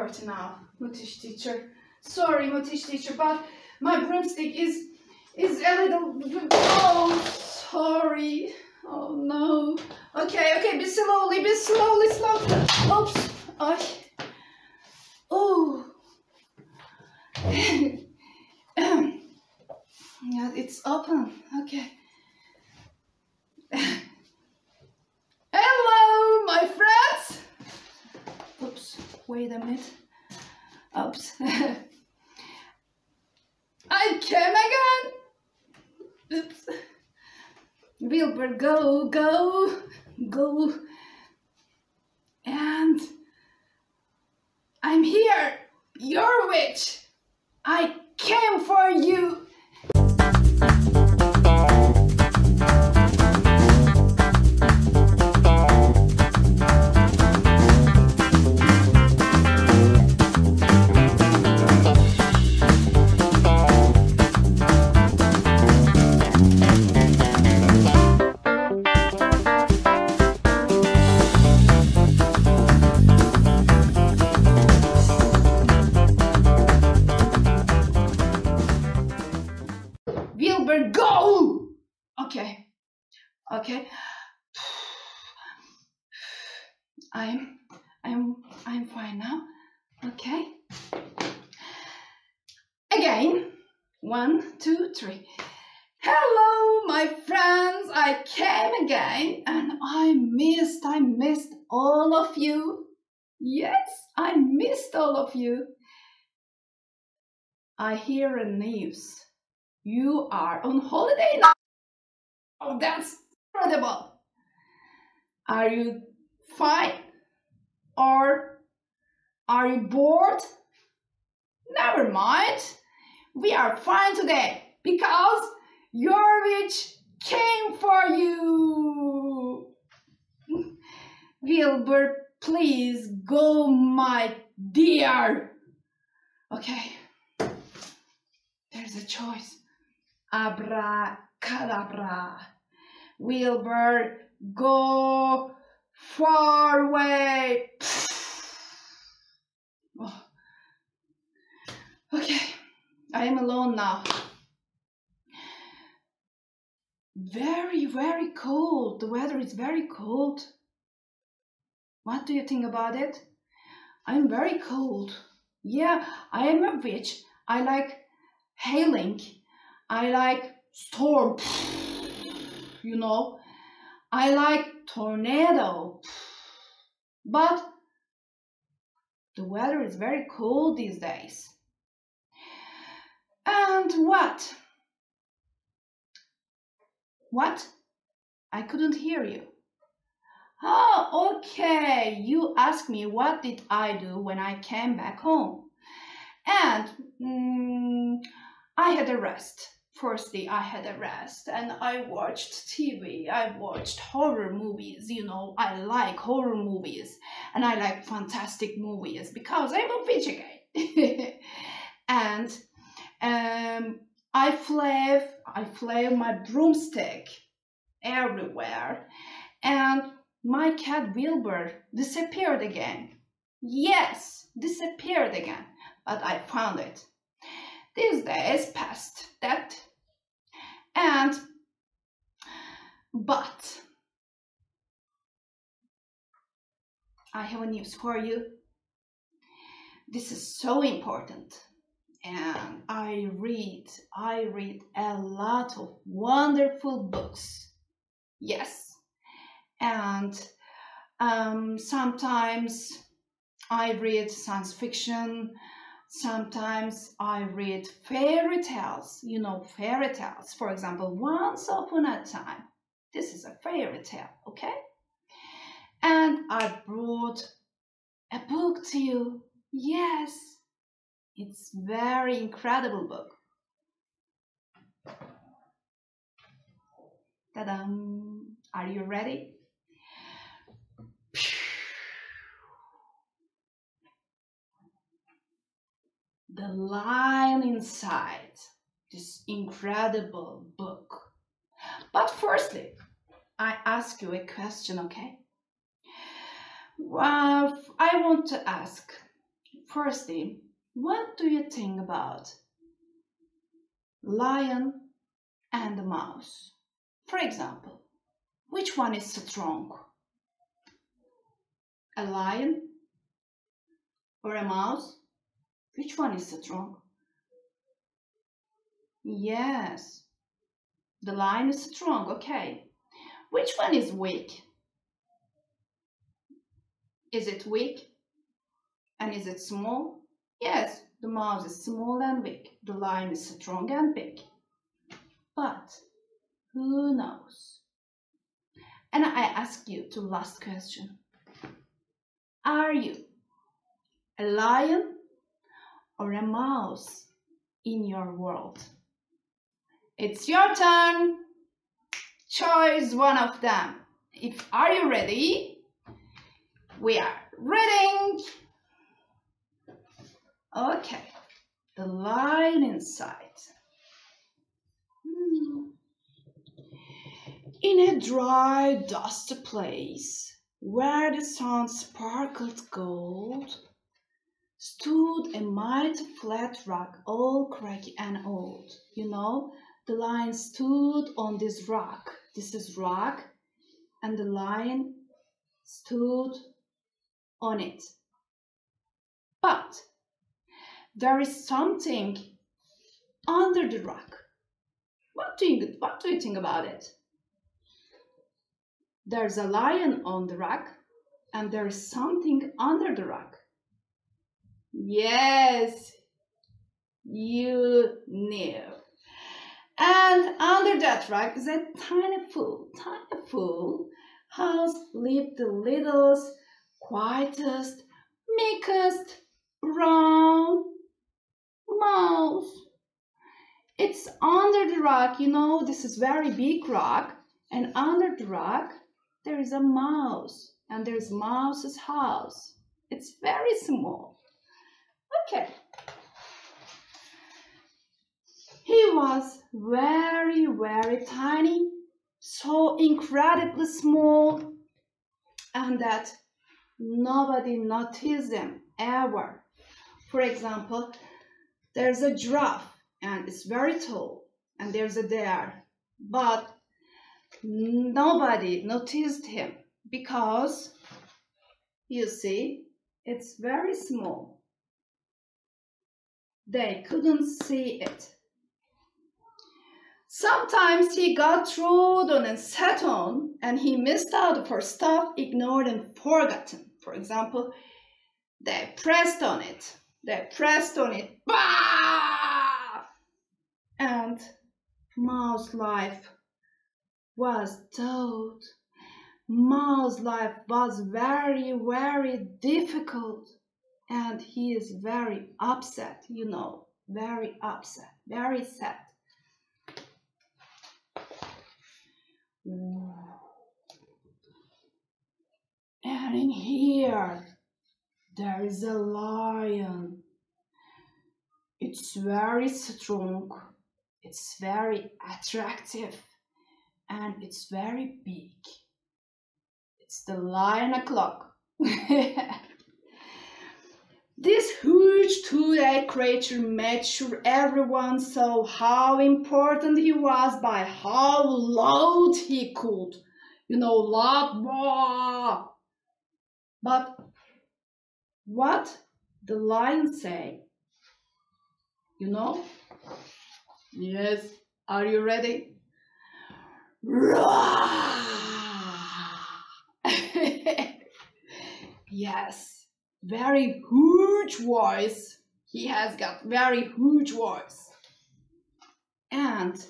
dirty now, Mutish teacher. Sorry, Mutish teacher, but my broomstick is a little... Oh, sorry. Oh, no. Okay, be slowly, slow. Oops. Oh. Yeah, it's open. Okay. Hello, my friends. Oops, wait a minute. Oops. I came again. Oops. Wilbur, go. And I'm here, your witch. I came for you. Go! Okay. I'm fine now. Okay. Again. 1, 2, 3. Hello, my friends. I came again, and I missed all of you. Yes, I missed all of you. I hear a news. You are on holiday now. Oh, that's incredible. Are you fine? Or are you bored? Never mind. We are fine today because your witch came for you. Wilbur, please go, my dear. Okay. There's a choice. Abracadabra. Wilbur, go far away. Oh. Okay, I am alone now. Very, very cold. The weather is very cold. What do you think about it? I'm very cold. Yeah, I am a witch. I like hailing. I like storm, you know. I like tornado. But the weather is very cold these days. And what? What? I couldn't hear you. Oh, okay. You asked me what did I do when I came back home. And I had a rest. Firstly, I had a rest and I watched TV. I watched horror movies. You know, I like horror movies and I like fantastic movies because I'm a witch again. And I flew my broomstick everywhere and my cat Wilbur disappeared again. Yes, disappeared again, but I found it. These days passed that, but I have a news for you. This is so important, and I read a lot of wonderful books. Yes, and sometimes I read science fiction. Sometimes I read fairy tales, you know, fairy tales. For example, Once Upon a Time. This is a fairy tale, okay? And I brought a book to you. Yes, it's very incredible book. Ta-da! Are you ready? The line inside this incredible book. But firstly, I ask you a question, okay? I want to ask, firstly, what do you think about lion and the mouse? For example, which one is strong? A lion or a mouse? Which one is strong? Yes, the lion is strong, okay. Which one is weak? Is it weak? And is it small? Yes, the mouse is small and weak. The lion is strong and big. But who knows? And I ask you the last question. Are you a lion or a mouse in your world? It's your turn. Choose one of them. Are you ready? We are reading. Okay, the lion inside. In a dry, dusty place where the sun sparkled gold, stood a mighty flat rock, all cracky and old. You know, the lion stood on this rock. This is rock, and the lion stood on it. But there is something under the rock. What do you think about it? There's a lion on the rock, and there is something under the rock. Yes, you knew. And under that rock is a tiny pool house lived the littlest, quietest, meekest, brown mouse. It's under the rock, you know, this is very big rock, and under the rock there is a mouse, and there's mouse's house. It's very small. Okay. He was very, very tiny, so incredibly small, and that nobody noticed him ever. For example, there's a giraffe, and it's very tall, and there's a deer, but nobody noticed him because, you see, it's very small. They couldn't see it. Sometimes he got trodden and sat on, and he missed out for stuff ignored and forgotten. For example, they pressed on it. Bah! And mouse life was tough. Mouse life was very, very difficult. And he is very upset, you know, very upset, very sad. And in here, there is a lion. It's very strong, it's very attractive, and it's very big. It's the lion o'clock. This huge two-eyed creature made sure everyone saw how important he was by how loud he could. You know, loud. But what the lion say? You know? Yes. Are you ready? Yes. Very huge voice. He has got very huge voice. And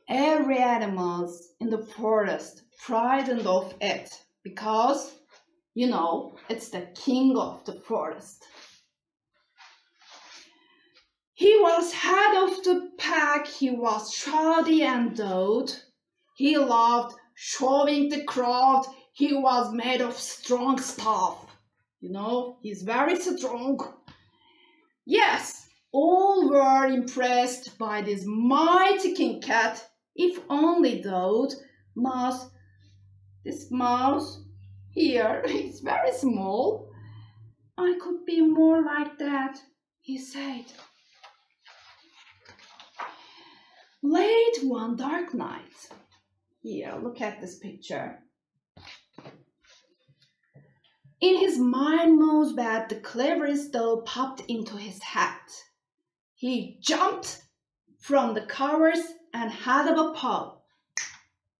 every animal in the forest frightened of it because, you know, it's the king of the forest. He was head of the pack. He was shouty and dote. He loved showing the crowd he was made of strong stuff. You know, he's very strong. Yes, all were impressed by this mighty king cat, if only though this mouse here is very small, I could be more like that, he said. Late one dark night. Here, look at this picture. In his mindmost bed, the cleverest thought popped into his head. He jumped from the covers and held up a paw.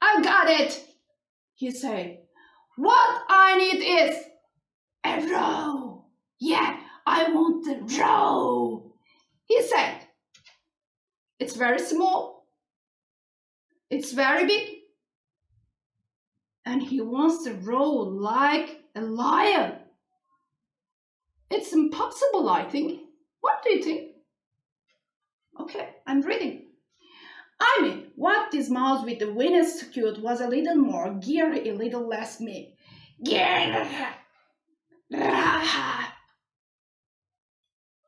I got it, he said. What I need is a row. Yeah, I want the row, he said. It's very small. It's very big. And he wants to roll like a lion. It's impossible, I think. What do you think? Okay, I'm reading. I mean, what this mouse with the wings skewed was a little more GERY, a little less me.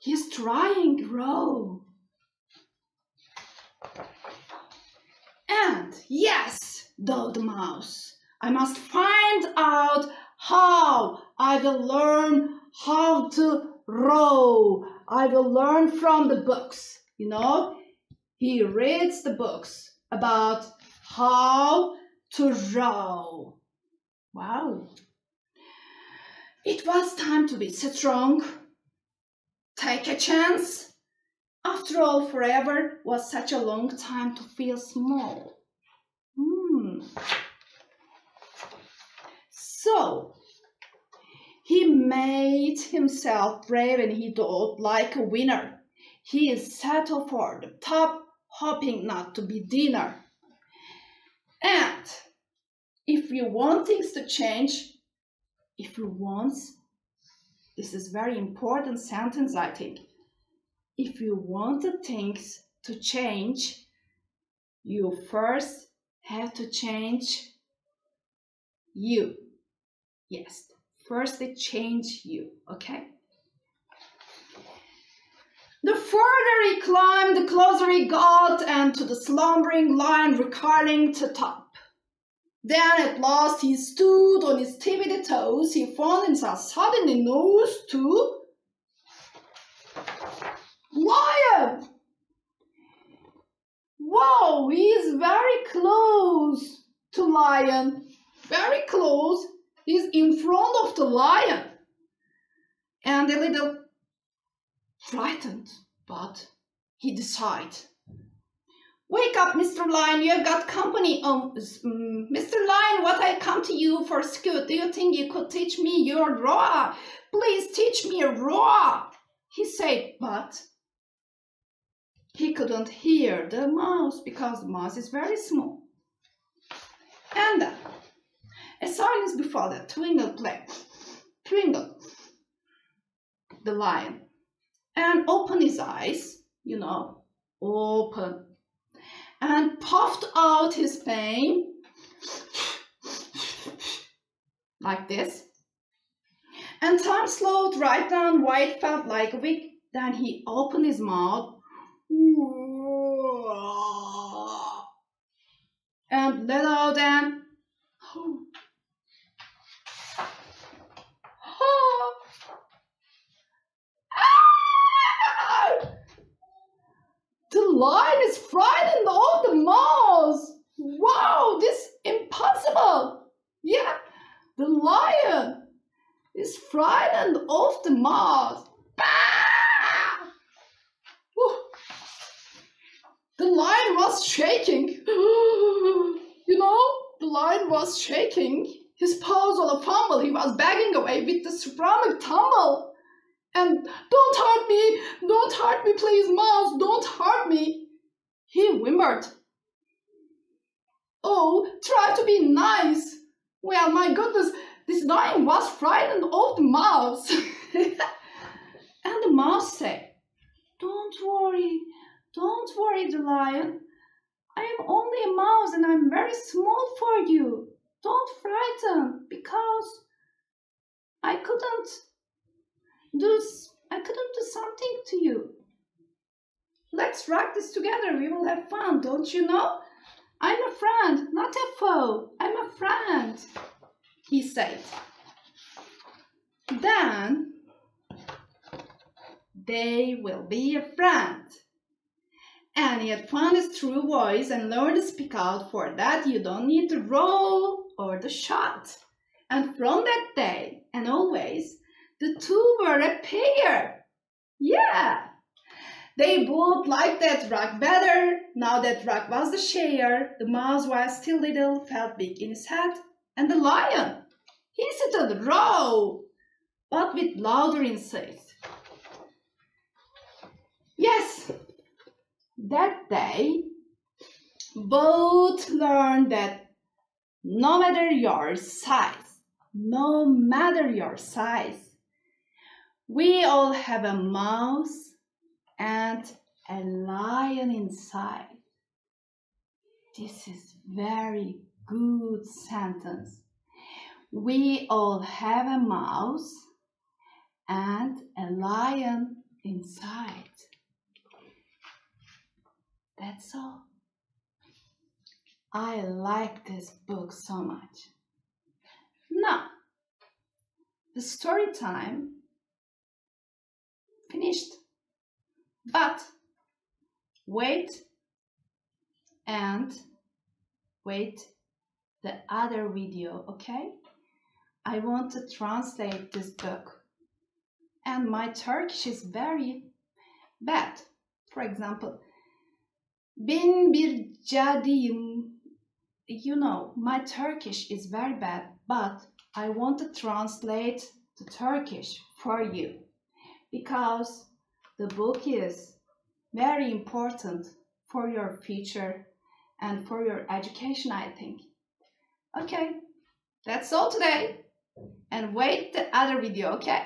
He's trying row. And yes, thought the mouse, I must find out how. I will learn how to row. I will learn from the books. You know, he reads the books about how to row. Wow. It was time to be strong. Take a chance. After all, forever was such a long time to feel small. So, he made himself brave and he thought like a winner. He is settled for the top, hoping not to be dinner. And if you want things to change, this is very important sentence, I think. If you want the things to change, you first have to change you. Yes, first they change you, okay? The further he climbed, the closer he got, and to the slumbering lion reclining to top. Then at last he stood on his tippy toes. He found himself suddenly nose to lion. Wow, he is very close to lion. Very close. He's in front of the lion. And a little frightened, but he decided. Wake up, Mr. Lion, you have got company. Mr. Lion, what I come to you for school? Do you think you could teach me your roar? Please teach me a roar, he said, but he couldn't hear the mouse because the mouse is very small. And then, a silence before the Twinkle played. Twinkle, the lion, and opened his eyes, you know, open, and puffed out his pain like this. And time slowed right down, White felt like a wig. Then he opened his mouth and let out an The lion is frightened of the mouse. Wow, this is impossible. Yeah, the lion is frightened of the mouse. The lion was shaking. You know, the lion was shaking. His paws all a fumble. He was backing away with the stomach tumble. And don't hurt me, please, mouse, don't hurt me. He whimpered. Oh, try to be nice. Well, my goodness, this lion was frightened of the mouse. And the mouse said, don't worry, the lion. I am only a mouse and I'm very small for you. Don't frighten, because I couldn't do something to you. Let's rock this together. We will have fun, don't you know? I'm a friend, not a foe. I'm a friend, he said. Then they will be a friend. And he had found his true voice and learned to speak out. For that you don't need to roll or the shot. And from that day and always, the two were a pair. Yeah. They both liked that rock better. Now that rock was the share. The mouse was still little, felt big in his head. And the lion, he settled row, but with louder insist. Yes, that day, both learned that no matter your size, we all have a mouse and a lion inside. This is very good sentence. We all have a mouse and a lion inside. That's all. I like this book so much. Now, the story time finished. But wait the other video, okay? I want to translate this book. And my Turkish is very bad. For example, ben bir cadiyim. You know, my Turkish is very bad, but I want to translate the Turkish for you because the book is very important for your future and for your education, I think. Okay, that's all today. And wait the other video, okay?